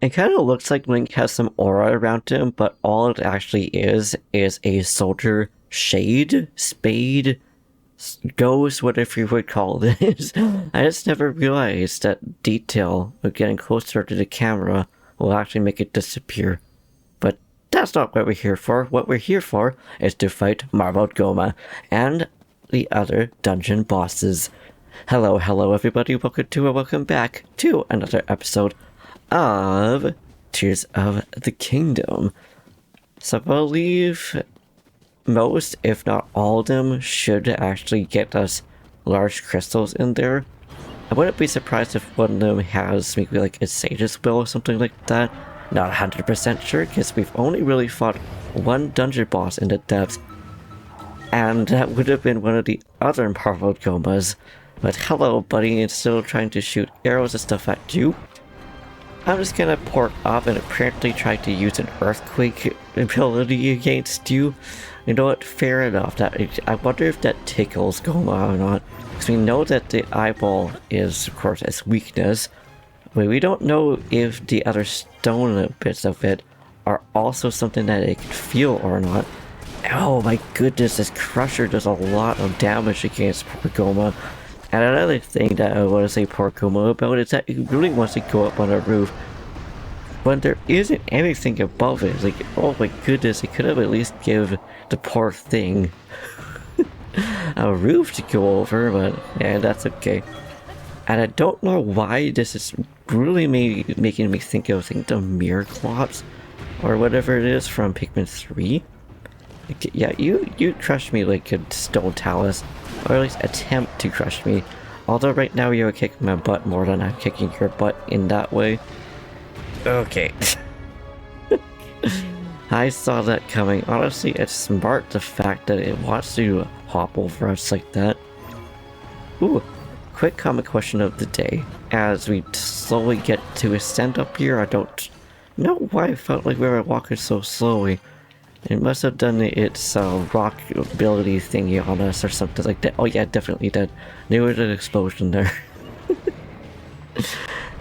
It kind of looks like Link has some aura around him, but all it actually is a soldier shade, spade, ghost, whatever you would call this. I just never realized that detail of getting closer to the camera will actually make it disappear. But that's not what we're here for. What we're here for is to fight Marbled Gohma and the other dungeon bosses. Hello everybody, welcome back to another episode of Tears of the Kingdom. So I believe most, if not all of them, should actually get us large crystals in there. I wouldn't be surprised if one of them has maybe like a Sage's Will or something like that. Not 100% sure, because we've only really fought one dungeon boss in the depths, and that would have been one of the other Marbled Gohmas. But hello buddy, it's still trying to shoot arrows and stuff at you. I'm just gonna port up and apparently try to use an earthquake ability against you. You know what, fair enough. I wonder if that tickles Gohma or not. Because we know that the eyeball is, of course, its weakness. But we don't know if the other stone bits of it are also something that it can feel or not. Oh my goodness, this crusher does a lot of damage against poor Gohma. And another thing that I want to say poor Gohma about is that he really wants to go up on a roof when there isn't anything above it. It's like, oh my goodness, it could have at least give the poor thing a roof to go over, but yeah, that's okay. And I don't know why this is really making me think of the mirror clots or whatever it is from Pikmin 3. Yeah, you crushed me like a stone talus, or at least attempt to crush me. Although right now you're kicking my butt more than I'm kicking your butt in that way. Okay. I saw that coming. Honestly, it's smart, the fact that it wants to hop over us like that. Ooh, quick comment question of the day. As we slowly get to ascend up here, I don't know why I felt like we were walking so slowly. It must have done its rock ability thingy on us or something like that. Oh yeah, definitely did. There was an explosion there.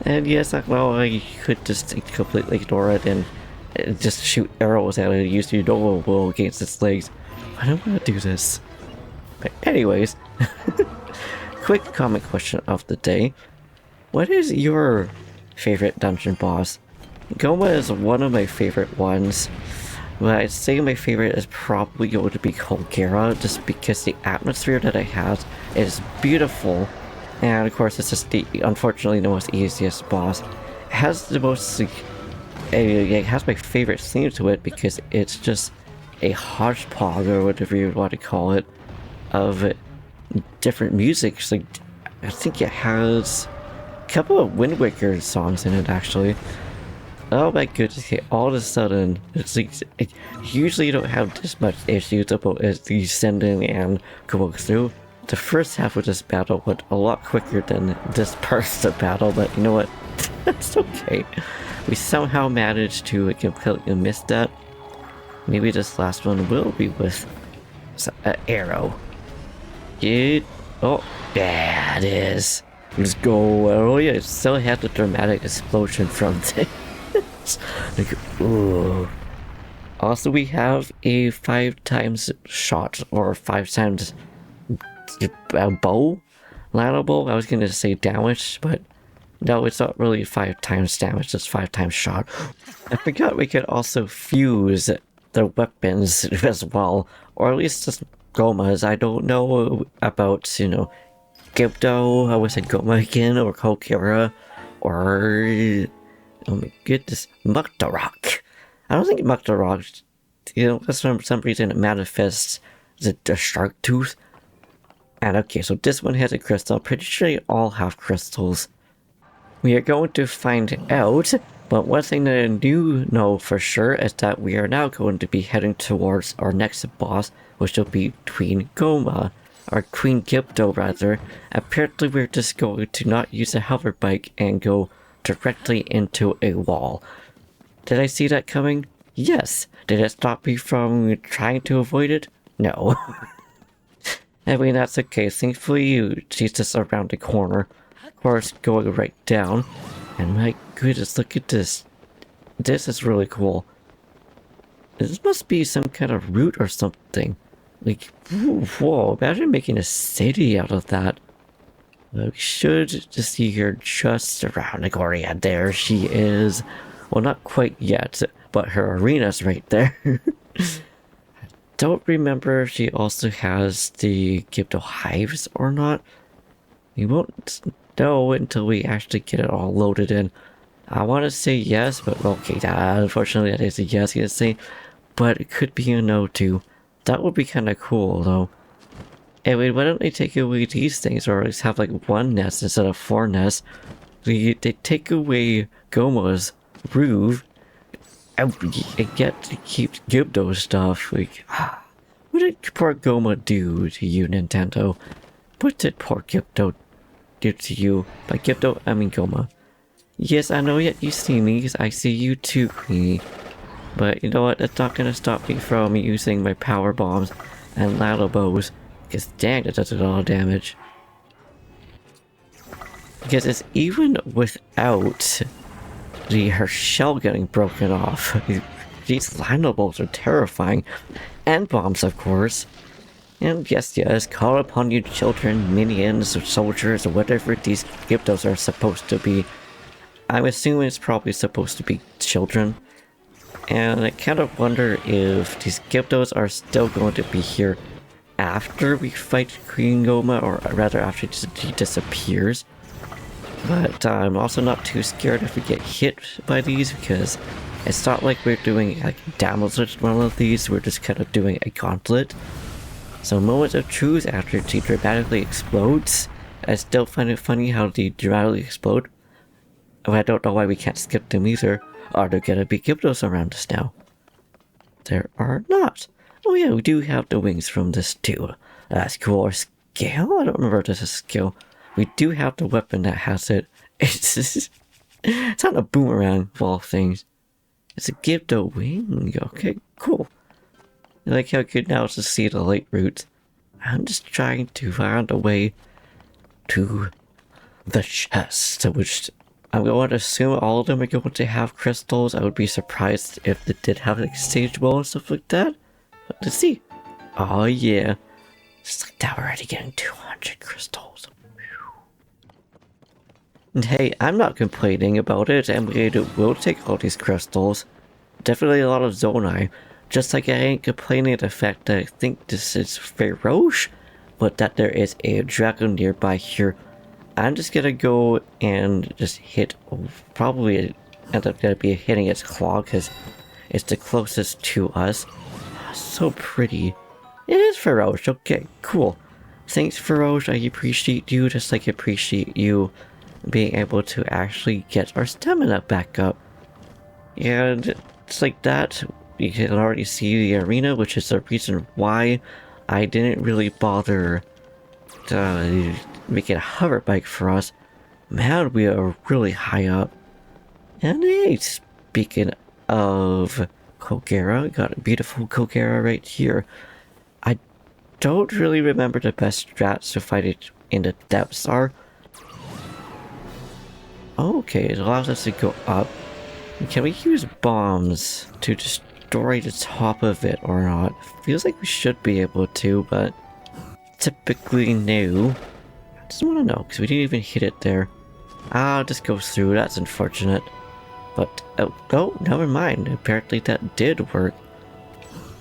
And yes, well, I could just completely ignore it and just shoot arrows at it, use your normal will against its legs. I don't want to do this. But anyways, quick comment question of the day. What is your favorite dungeon boss? Gohma is one of my favorite ones. But I'd say my favorite is probably going to be Colgera, just because the atmosphere that it has is beautiful. And of course, it's just unfortunately the most easiest boss. It has the most, it has my favorite theme to it because it's just a hodgepodge, or whatever you want to call it, of different music. Like, I think it has a couple of Wind Waker songs in it, actually. Oh my goodness, okay, all of a sudden, it's like, usually you don't have this much issues about descending and going through. The first half of this battle went a lot quicker than this part of the battle, but you know what? That's okay. We somehow managed to completely miss that. Maybe this last one will be with an arrow. Oh, yeah, it is. Let's go. Oh yeah, it still had the dramatic explosion from this. Like, ooh. Also, we have a 5 times shot, or 5 times bow landable. I was gonna say damage, but no, it's not really 5 times damage, it's 5 times shot. I forgot we could also fuse the weapons as well, or at least just Gohmas. I don't know about, you know, Gibdo, I would say Gohma again, or Colgera, or oh my goodness, Mucktorok. I don't think Mucktorok, you know, for some reason it manifests the shark tooth. And okay, so this one has a crystal. Pretty sure they all have crystals. We are going to find out, but one thing that I do know for sure is that we are now going to be heading towards our next boss, which will be Queen Gohma, or Queen Gibdo rather. Apparently we're just going to not use a hover bike and go directly into a wall. Did I see that coming? Yes. Did it stop me from trying to avoid it? No. I mean, that's okay. Thankfully, she's just around the corner. Of course, going right down. And my goodness, look at this This is really cool. This must be some kind of root or something. Like, whoa, imagine making a city out of that. We should just see her just around the corner. Yeah, there she is. Well, not quite yet, but her arena's right there. Don't remember if she also has the Gibdo hives or not. We won't know until we actually get it all loaded in. I want to say yes, but okay, unfortunately that is a yes, I say. But it could be a no too. That would be kind of cool though. Anyway, why don't they take away these things, or at least have like one nest instead of 4 nests? They take away Gohma's roof, and get to keep Gibdo's stuff. Like, what did poor Gohma do to you, Nintendo? What did poor Gibdo do to you? By Gibdo, I mean Gohma. Yes, I know yet you see me, because I see you too, Queenie. But you know what, that's not gonna stop me from using my power bombs and ladle bows. Because dang, that does a lot of damage. Because it's even without her shell getting broken off. These ladle bows are terrifying. And bombs, of course. And yes, call upon you children, minions, or soldiers, or whatever these Gibdos are supposed to be. I'm assuming it's probably supposed to be children. And I kind of wonder if these Gibdos are still going to be here after we fight Queen Gohma, or rather after she disappears. But I'm also not too scared if we get hit by these, because it's not like we're doing like damage with one of these, we're just kind of doing a gauntlet. So moments of truth after she dramatically explodes. I still find it funny how they dramatically explode. I don't know why we can't skip them either. Are there gonna be Gibdos around us now? There are not. Oh yeah, we do have the wings from this too. That's cool. Or skill? I don't remember if this is skill. We do have the weapon that has it. It's not a boomerang of all things. It's a Gibdo wing. Okay, cool. I like how good now to see the light route. I'm just trying to find a way to the chest, which I'm going to assume all of them are going to have crystals. I would be surprised if they did have like stage wall and stuff like that. But let's see. Oh yeah. Just like that, we're already getting 200 crystals. And hey, I'm not complaining about it, and we will take all these crystals. Definitely a lot of Zonai. Just like I ain't complaining the fact that I think this is Feroche, but that there is a dragon nearby here. I'm just gonna go and just hit, probably end up gonna be hitting its claw because it's the closest to us. So pretty. It is Feroche. Okay, cool. Thanks, Feroche. I appreciate you, just like I appreciate you being able to actually get our stamina back up. And it's like that. You can already see the arena, which is the reason why I didn't really bother to make it a hover bike for us. Man, we are really high up. And hey, speaking of Colgera, got a beautiful Colgera right here. I don't really remember the best strats to fight it in the depths are. Okay, it allows us to go up. Can we use bombs to destroy the top of it or not? Feels like we should be able to, but typically no. I just want to know, because we didn't even hit it there. Ah, just go through, that's unfortunate. But, oh, never mind. Apparently that did work.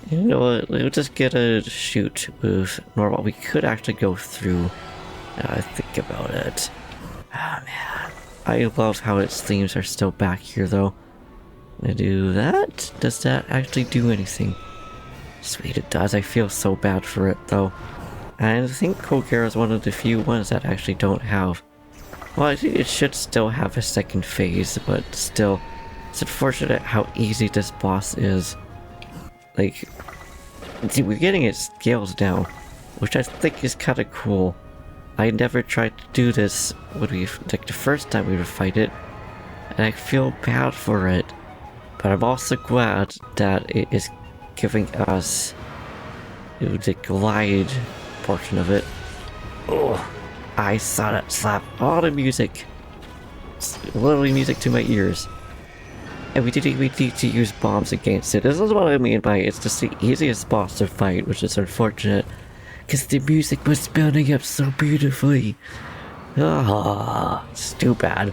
You know what, we'll just get a shoot with normal. We could actually go through. Think about it. Ah, man. I love how its themes are still back here, though. I do that? Does that actually do anything? Sweet, it does. I feel so bad for it, though. And I think Colgera is one of the few ones that actually don't have. Well, I think it should still have a second phase, but still, it's unfortunate how easy this boss is. Like, see, we're getting its scales now, which I think is kind of cool. I never tried to do this when like the first time we would fight it, and I feel bad for it. But I'm also glad that it is giving us the glide portion of it. Oh, I saw that slap. All the music. It's literally music to my ears. and we need to use bombs against it. This is what I mean by it's just the easiest boss to fight, which is unfortunate. Because the music was building up so beautifully. Ah, it's too bad.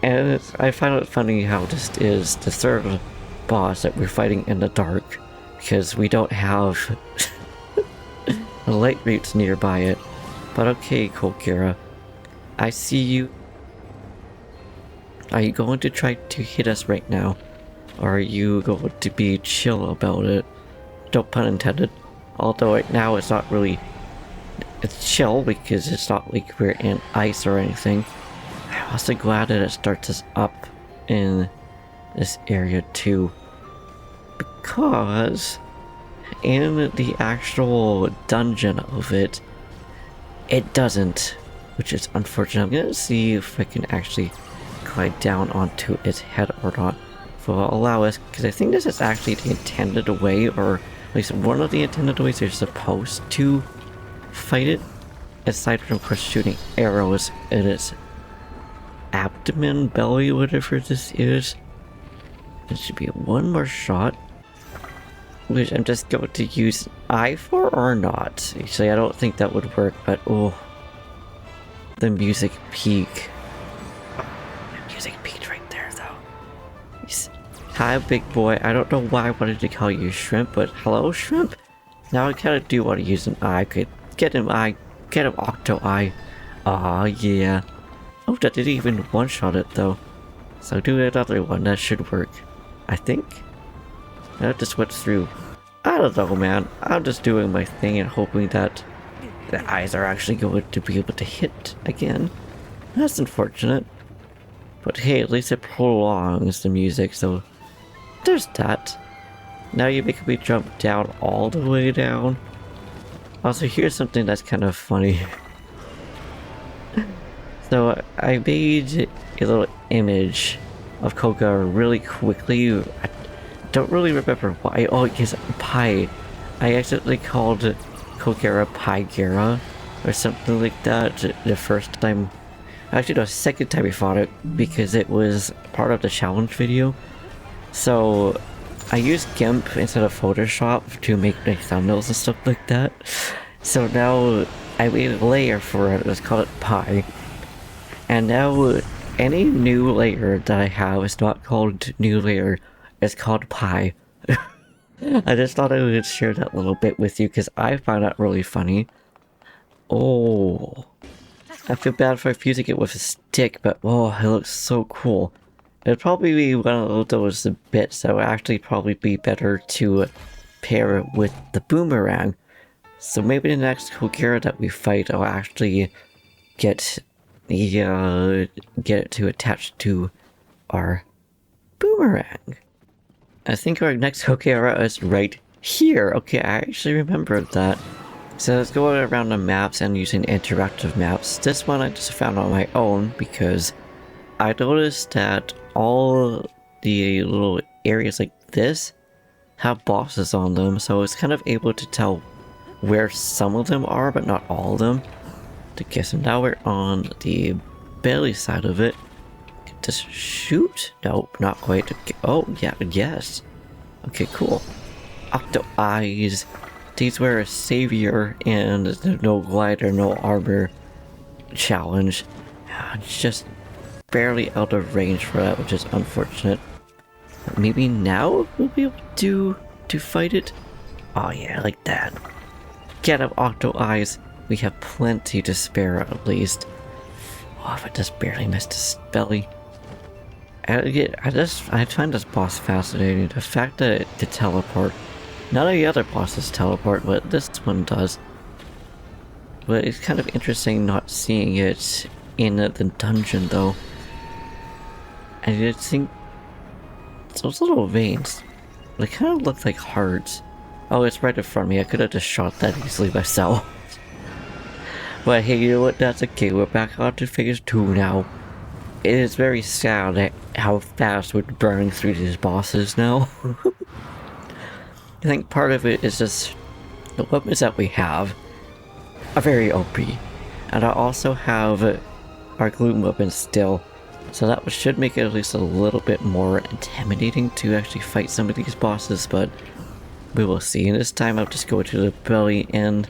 And I find it funny how this is the third boss that we're fighting in the dark. Because we don't have the light roots nearby it. But okay, Colgera. I see you. Are you going to try to hit us right now? Or are you going to be chill about it? Don't pun intended. Although right now it's not really... It's chill because it's not like we're in ice or anything. I'm also glad that it starts us up in this area too. Because in the actual dungeon of it, it doesn't. Which is unfortunate. I'm gonna see if I can actually glide down onto its head or not. If it will allow us, because I think this is actually the intended way, or at least one of the intended ways you're supposed to fight it. Aside from, of course, shooting arrows in its abdomen, belly, whatever this is. It should be one more shot. Which I'm just going to use eye for or not. Actually, I don't think that would work, but oh. The music peak. The music peaked right there, though. Hi, big boy. I don't know why I wanted to call you Shrimp, but hello, Shrimp? Now I kinda do want to use an eye. Could get him eye. Get him Octo Eye. Aw, yeah. Oh, that didn't even one-shot it, though. So do another one. That should work. I think. That just went through. I don't know, man. I'm just doing my thing and hoping that the eyes are actually going to be able to hit again. That's unfortunate. But hey, at least it prolongs the music, so there's that. Now you make me jump down all the way down. Also, here's something that's kind of funny. So I made a little image of Colgera really quickly. I don't really remember why. Oh, yes, Pie. I accidentally called Colgera Pie-Gera or something like that the first time. Actually, the second time we fought it because it was part of the challenge video. So I used GIMP instead of Photoshop to make my thumbnails and stuff like that. So now I made a layer for it. Let's call it Pie. And now any new layer that I have is not called new layer. It's called Pie. I just thought I would share that little bit with you because I found that really funny. Oh, I feel bad for fusing it with a stick, but oh, it looks so cool. It'd probably be one of those bits that would actually probably be better to pair with the boomerang. So maybe the next Colgera that we fight, I'll actually get it to attach to our boomerang. I think our next Colgera is right here. Okay, I actually remembered that. So let's go around the maps and using interactive maps. This one I just found on my own because I noticed that all the little areas like this have bosses on them, so it's kind of able to tell where some of them are, but not all of them. Okay, so now we're on the belly side of it. Just shoot? Nope, not quite. Okay. Oh, yeah, yes. Okay, cool. Octo Eyes. These were a savior and the no glider, no armor challenge. Just barely out of range for that, which is unfortunate. But maybe now we'll be able to fight it? Oh yeah, like that. Get up, Octo Eyes. We have plenty to spare at least. Oh, if I just barely missed his belly. I find this boss fascinating. The fact that it could teleport. None of the other bosses teleport, but this one does. But it's kind of interesting not seeing it in the dungeon though. And I think those little veins, they kind of look like hearts. Oh, it's right in front of me. I could have just shot that easily myself. But hey, you know what? That's okay. We're back on to phase 2 now. It is very sad at how fast we're burning through these bosses now. I think part of it is just the weapons that we have are very OP. And I also have our gloom weapons still. So that should make it at least a little bit more intimidating to actually fight some of these bosses, but we will see. And this time I'll just go to the belly, and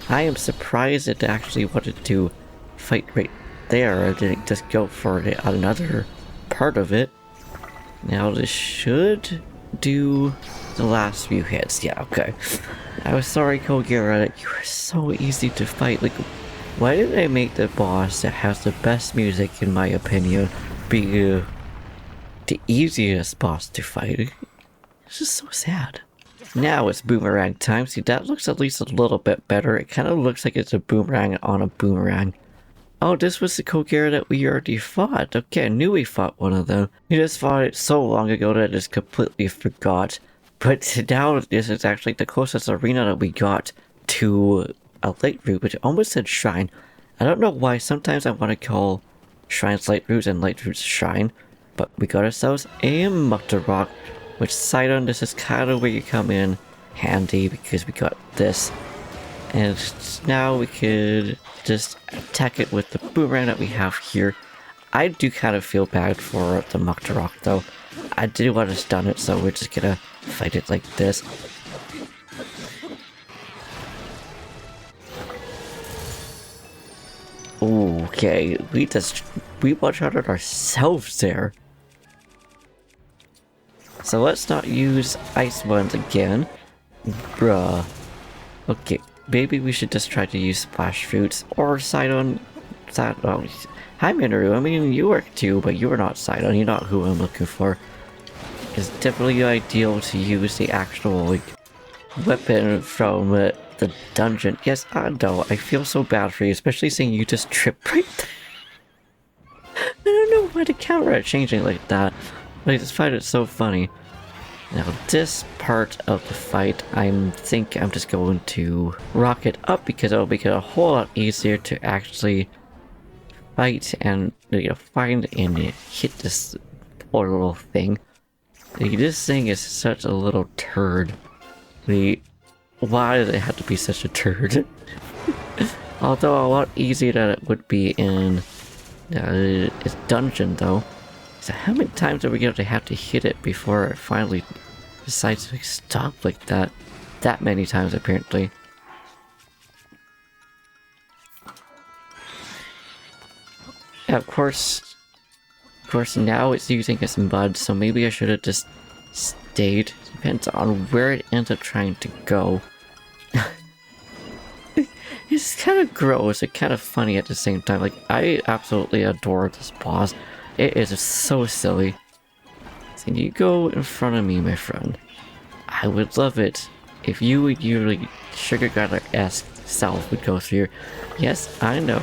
I am surprised it actually wanted to fight right there. I didn't just go for another part of it. Now this should do the last few hits. Yeah, okay. I was sorry, Colgera, that you were so easy to fight. Like, why did I make the boss that has the best music, in my opinion, be the easiest boss to fight? It's just so sad. Now it's boomerang time. See, that looks at least a little bit better. It kind of looks like it's a boomerang on a boomerang. Oh, this was the Colgera that we already fought. Okay, I knew we fought one of them. We just fought it so long ago that I just completely forgot. But now this is actually the closest arena that we got to a light route, which almost said shrine. I don't know why sometimes I want to call shrines light routes and light routes shrine. But we got ourselves a Mucktorok, which side on this is kind of where you come in handy because we got this. And now we could just attack it with the boomerang that we have here. I do kind of feel bad for the Mucktorok though. I did want to stun it, so we're just gonna fight it like this. Okay, we one-shotted ourselves there. So let's not use ice ones again. Bruh. Okay. Maybe we should just try to use splash fruits or Sidon. Oh, hi Minoru, I mean you work too, but you are not Sidon, you're not who I'm looking for. It's definitely ideal to use the actual like weapon from the dungeon. Yes, I know, I feel so bad for you, especially seeing you just trip right there. I don't know why the camera is changing like that. But I just find it so funny. Now this part of the fight, I think I'm just going to rock it up because it'll make it a whole lot easier to actually fight and find and hit this poor little thing. This thing is such a little turd. Why does it have to be such a turd? Although a lot easier than it would be in its dungeon though. So how many times are we going to have to hit it before it finally decides to stop like that? That many times apparently. Yeah, of course now it's using its mud, so maybe I should have just stayed. Depends on where it ends up trying to go. It's kind of gross and kind of funny at the same time. Like, I absolutely adore this boss. It is so silly. So you go in front of me, my friend. I would love it if you would usually sugar glider-esque self would go through. Yes, I know.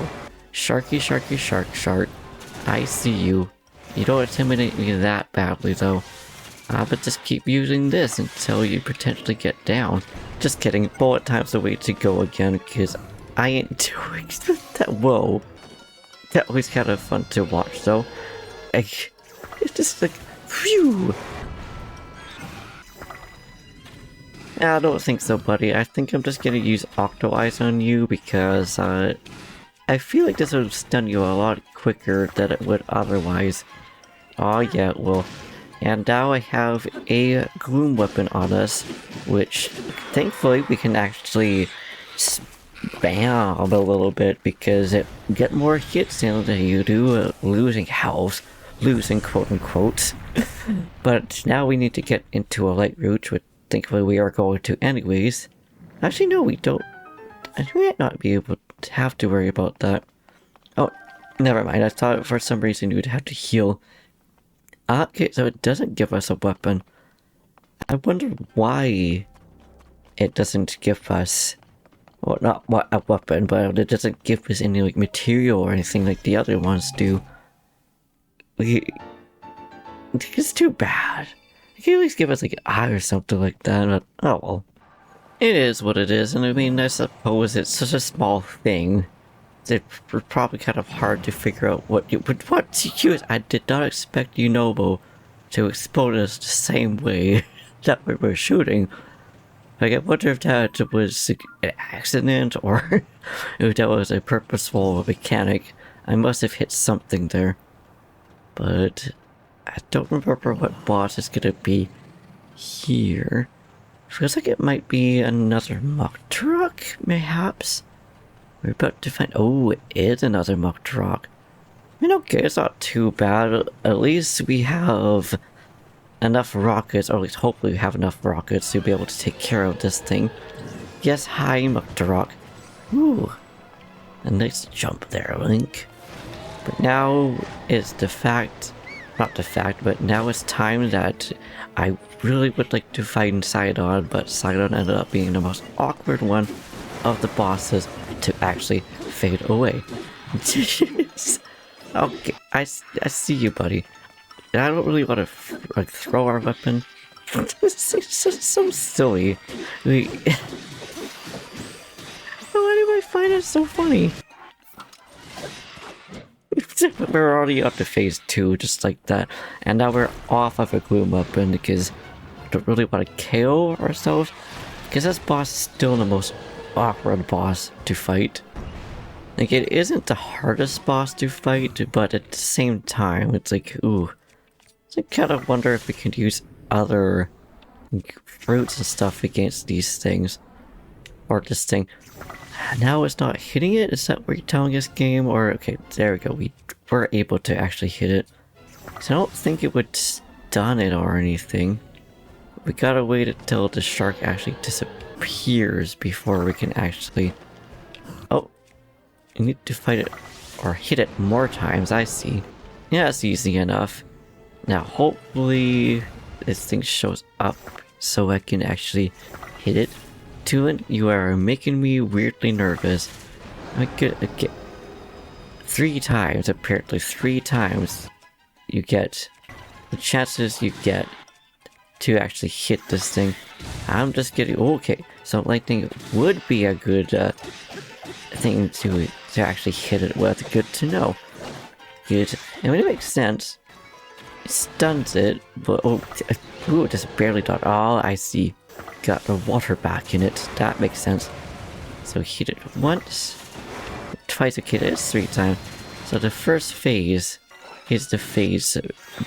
Sharky, sharky, shark. I see you. You don't intimidate me that badly though. But just keep using this until you potentially get down. Just kidding. Bullet time's the way to go again because I ain't doing that. Whoa. That was kind of fun to watch though. It's just like, phew! I don't think so, buddy. I think I'm just gonna use Octo Eyes on you because, I feel like this would stun you a lot quicker than it would otherwise. Oh yeah, it will. And now I have a Gloom weapon on us, which, thankfully, we can actually spam a little bit because it get more hits in than you do losing health. Losing, quote-unquote. But now we need to get into a light route, which thankfully we are going to anyways. Actually, no, we don't. I might not be able to have to worry about that. Oh, never mind. I thought for some reason you would have to heal. Okay, so it doesn't give us a weapon. I wonder why it doesn't give us... Well, not what a weapon, but it doesn't give us any like material or anything like the other ones do. It's too bad. You can at least give us like an eye or something like that, but oh well. It is what it is, and I mean, I suppose it's such a small thing. It's probably kind of hard to figure out what to use. I did not expect Yunobo to explode us the same way that we were shooting. Like, I wonder if that was an accident or if that was a purposeful mechanic. I must have hit something there. but I don't remember what boss is gonna be here. Feels like it might be another Mucktorok, mayhaps? We're about to find... Oh, it is another Mucktorok. I mean, okay, it's not too bad. At least we have enough rockets, or at least hopefully we have enough rockets to be able to take care of this thing. Yes, hi, Mucktorok. Ooh. A nice jump there, Link. But now is the fact... Not the fact, but now it's time that I really would like to find Sidon, but Sidon ended up being the most awkward one of the bosses to actually fade away. Okay, I see you, buddy. I don't really want to like throw our weapon. It's so silly. Why do I find it so funny? We're already up to phase 2, just like that. And now we're off of a gloom weapon because we don't really want to KO ourselves. Because this boss is still the most awkward boss to fight. Like, it isn't the hardest boss to fight, but at the same time, it's like, ooh. So I kind of wonder if we can use other fruits and stuff against these things. Or this thing. Now it's not hitting it? Is that what you're telling us, game? Or, okay, there we go. We were able to actually hit it. So I don't think it would stun it or anything. We gotta wait until the shark actually disappears before we can actually... Oh, you need to fight it or hit it more times, I see. Yeah, it's easy enough. Now, hopefully this thing shows up so I can actually hit it. Tulin, you are making me weirdly nervous. I get 3 times, apparently 3 times you get the chances you get to actually hit this thing. I'm just getting okay. So lightning would be a good thing to actually hit it with. Good to know. Good. I mean, it makes sense. It stuns it, but oh, it just barely done. Oh, I see. Got the water back in it. That makes sense. So hit it once, twice. Okay, that is 3 times. So the first phase is the phase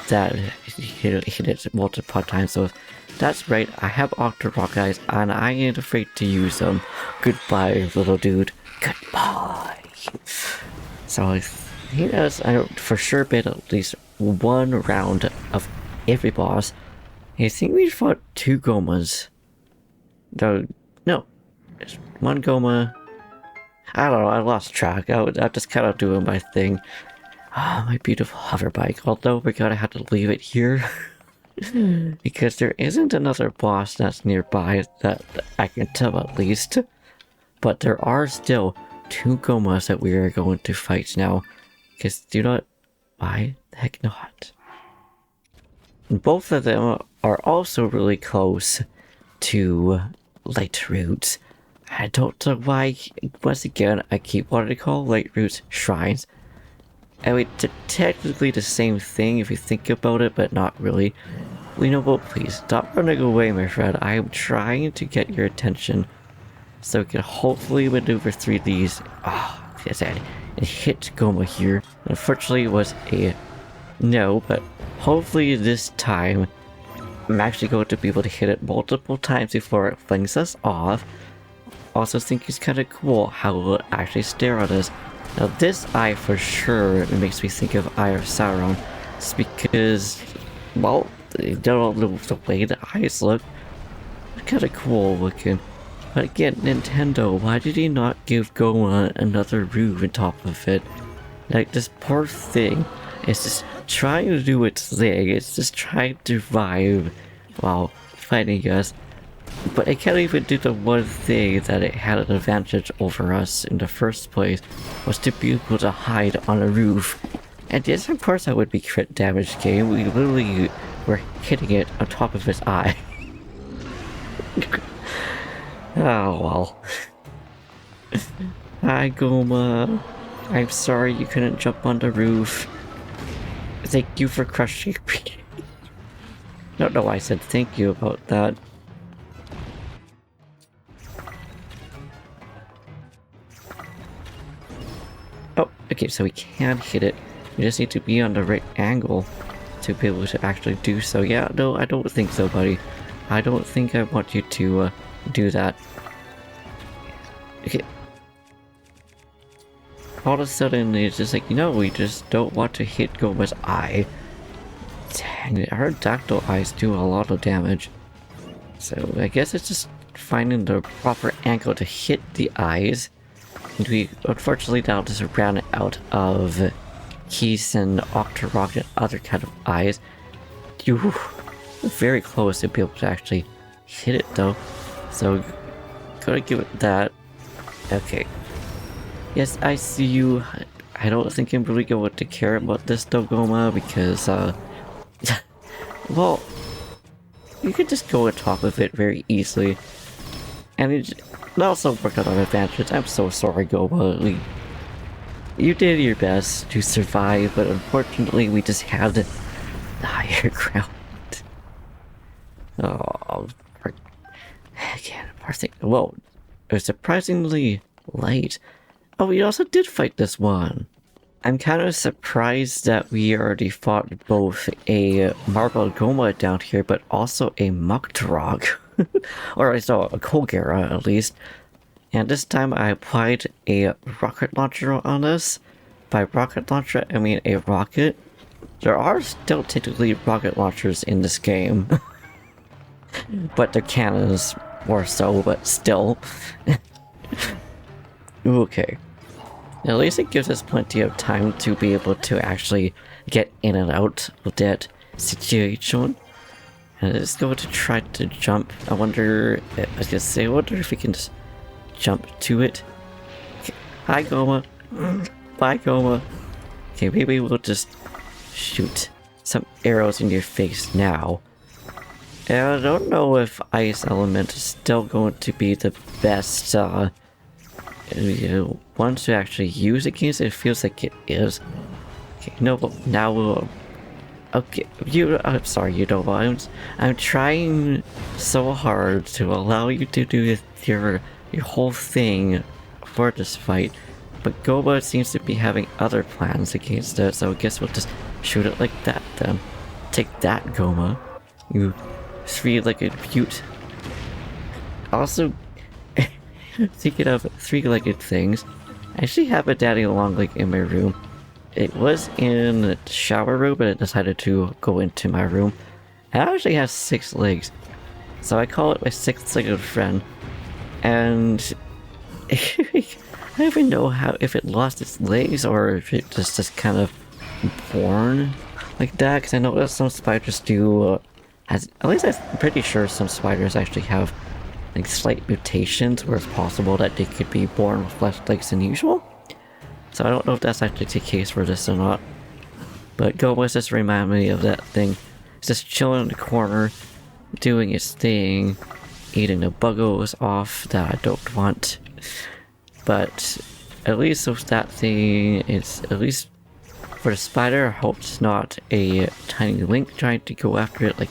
that hit it multiple times. So that's right. I have Octorok eyes, and I ain't afraid to use them. Goodbye, little dude. Goodbye. So I think that's I don't for sure been at least 1 round of every boss. I think we fought 2 Gohmas. No, just 1 Gohma. I don't know, I lost track. I'm just kind of doing my thing. Ah, my beautiful hover bike. Although we're gonna have to leave it here. Because there isn't another boss that's nearby that I can tell at least. But there are still 2 Gohmas that we are going to fight now. Because why the heck not? Both of them are also really close to Light Roots. I don't know why, once again, I keep wanting to call Light Roots shrines. I mean, technically the same thing if you think about it, but not really. You know what, please, stop running away, my friend. I am trying to get your attention so we can hopefully maneuver through these. Ah, oh, yes, and hit Gohma here. Unfortunately, it was a no, but hopefully this time I'm actually going to be able to hit it multiple times before it flings us off. Also think it's kind of cool how it will actually stare at us. Now this eye for sure makes me think of Eye of Sauron. It's because, well, the way the eyes look, it's kind of cool looking. But again, Nintendo, why did you not give Gohma another roof on top of it? Like, this poor thing is just trying to do its thing. It's just trying to survive while fighting us. But it can't even do the one thing that it had an advantage over us in the first place, was to be able to hide on a roof. And yes, of course that would be crit damage game. We literally were hitting it on top of its eye. Oh well. Hi Gohma. I'm sorry you couldn't jump on the roof. Thank you for crushing me. No, I said thank you about that. Oh, okay, so we can hit it You just need to be on the right angle to be able to actually do so. Yeah, no, I don't think so, buddy. I don't think I want you to do that. Okay. All of a sudden, it's just like, you know, we just don't want to hit Gohma's eye. Dang it, her dactyl eyes do a lot of damage. So I guess it's just finding the proper angle to hit the eyes. And we unfortunately now just ran out of keys and Mucktorok and other kind of eyes. You very close to be able to actually hit it though. So gotta give it that. Okay. Yes, I see you. I don't think I'm really going to care about this though, Gohma, because well, you could just go on top of it very easily. And it also worked out on advantage. I'm so sorry, Gohma. You did your best to survive, but unfortunately we just had the higher ground. Oh, again, poor thing. Whoa, it was surprisingly light. Oh, we also did fight this one. I'm kind of surprised that we already fought both a Marble Gohma down here, but also a Mucktorok. Or I saw a Colgera, at least. And this time I applied a rocket launcher on us. By rocket launcher, I mean a rocket. There are still technically rocket launchers in this game. But they're cannons more so, but still. Okay. At least it gives us plenty of time to be able to actually get in and out of that situation. And let's go to try to jump. I wonder if we can just jump to it. Okay. Hi, Gohma. Bye, Gohma. Okay, maybe we'll just shoot some arrows in your face now. And I don't know if Ice Element is still going to be the best one to actually use against. It feels like it is. Okay, no, but now we'll. Okay, I'm sorry, you know what? I'm trying so hard to allow you to do your whole thing for this fight, but Gohma seems to be having other plans against it, so I guess we'll just shoot it like that then. Take that, Gohma. You three-legged beaut. Also, thinking of three-legged things, I actually have a daddy long leg in my room. It was in the shower room, but it decided to go into my room. It actually has 6 legs, so I call it my 6-legged friend. And I don't even know if it lost its legs or if it just kind of born like that. Because I know that some spiders do. At least I'm pretty sure some spiders actually have like slight mutations where it's possible that they could be born with less legs than usual. So I don't know if that's actually the case for this or not. But Gohma just reminded me of that thing. It's just chilling in the corner, doing its thing, eating the buggos off that I don't want. But at least with that thing, it's at least for the spider, I hope it's not a tiny link trying to go after it like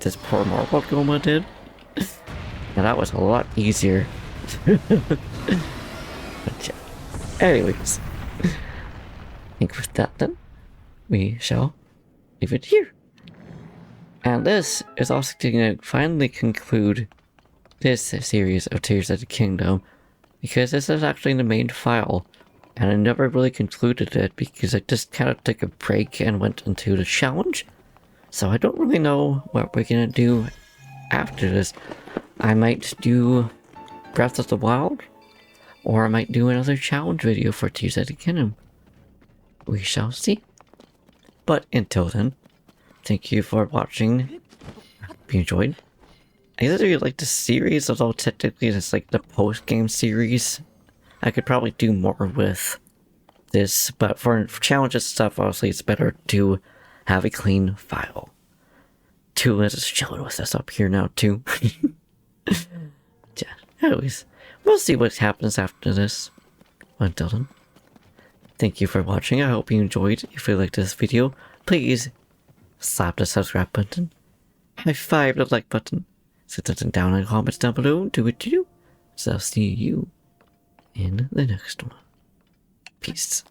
this poor Marble Gohma did. And that was a lot easier. But yeah. Anyways. I think with that then, we shall leave it here. And this is also going to finally conclude this series of Tears of the Kingdom, because this is actually the main file, and I never really concluded it because I just kind of took a break and went into the challenge. So I don't really know what we're going to do after this. I might do Breath of the Wild, or I might do another challenge video for Tears of the Kingdom. We shall see. But until then, thank you for watching. I hope you enjoyed. I really like the series, although technically it's like the post-game series. I could probably do more with this, but for challenges stuff, obviously it's better to have a clean file. Tula is chilling with us up here now too. Yeah, anyways, we'll see what happens after this. Until then, thank you for watching. I hope you enjoyed. If you liked this video, please slap the subscribe button, high five the like button, sit down in the comments down below, do what you do. So I'll see you in the next one. Peace.